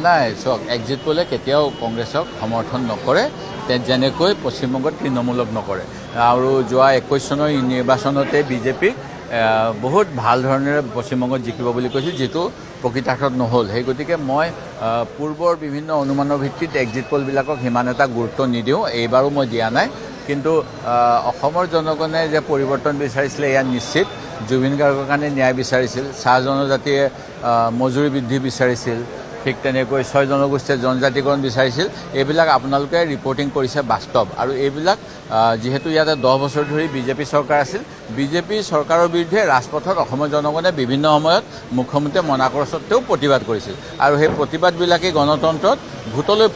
নাই চাওক এক্সিট পোলে কেতিয়াও কংগ্ৰেছক সমৰ্থন নকৰে যেনেকৈ পশ্চিমবংগত তৃণমূলক নকৰে আৰু যোৱা 21 চনৰ নিৰ্বাচনতে বিজেপিক বহুত ভাল ধৰণেৰে পশ্চিমবংগত জিকিব বুলি কৈছিল যিটো প্ৰকৃতাৰ্থত নহ'ল সেই গতিকে মই পূৰ্বৰ বিভিন্ন অনুমানৰ ভিত্তিত এক্সিট পোলবিলাকক সিমান এটা গুৰুত্ব নিদিওঁ এইবাৰো মই দিয়া নাই কিন্তু অসমৰ জনগণে যে পৰিৱৰ্তন বিচাৰিছিলে এয়া নিশ্চিত জুবিন গাৰ্গৰ কাৰণে ন্যায় বিচাৰিছিল চাহ জনজাতিয়ে মজুৰি বৃদ্ধি বিচাৰিছিল ঠিক তেনেকৈ 6 জনগোষ্ঠীয়ে জনজাতিকৰণ বিচাৰিছিল এইবিলাক আপোনালোকে ৰিপৰ্টিং কৰিছে বাস্তৱ আৰু এইবিলাক যিহেতু ইয়াতে 10 বছৰ ধৰি বিজেপি চৰকাৰ আছিল বিজেপি চৰকাৰৰ বিৰুদ্ধে ৰাজপথত অসমৰ জনগণে বিভিন্ন সময়ত মুখ্যমন্ত্ৰীয়ে মনা কৰা সত্ত্বেও প্ৰতিবাদ কৰিছিল আৰু সেই প্ৰতিবাদবিলাকেই গণতন্ত্ৰত ভোটলৈ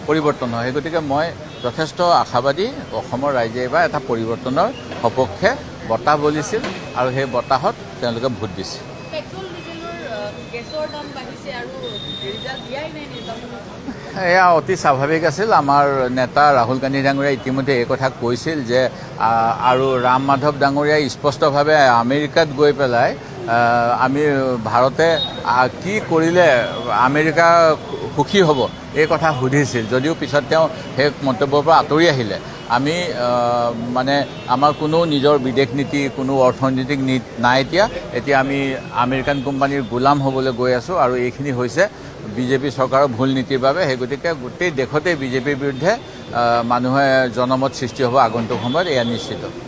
পৰিৱৰ্তন হয় সেই গতিকে মই যথেষ্ট আশাবাদী অসমৰ ৰাইজে এইবাৰ এটা পৰিৱৰ্তনৰ সপক্ষে বঁটা বলিছিল আৰু সেই বঁটাহত তেওঁলোকে ভোট দিছিল এয়া অতি স্বাভাৱিক আছিল আমাৰ নেতা ৰাহুল গান্ধী ডাঙৰীয়াই ইতিমধ্যে এই কথা কৈছিল যে আৰু ৰাম মাধৱ ডাঙৰীয়াই স্পষ্টভাৱে আমেৰিকাত গৈ পেলাই আমি ভাৰতে কি কৰিলে আমেৰিকা সুখী হ'ব এই কথা সুধিছিল যদিও পিছত তেওঁ সেই মন্তব্যৰ পৰা আঁতৰি আহিলে আমি মানে আমাৰ কোনো নিজৰ বিদেশ নীতি কোনো অৰ্থনৈতিক নীতি নাই এতিয়া আমি আমেৰিকান কোম্পানীৰ গোলাম হ'বলৈ গৈ আছোঁ আৰু এইখিনি হৈছে বিজেপি চৰকাৰৰ ভুল নীতিৰ বাবে সেই গতিকে গোটেই দেশতে বিজেপিৰ বিৰুদ্ধে মানুহে জনমত সৃষ্টি হ'ব আগন্তুক সময়ত এয়া নিশ্চিত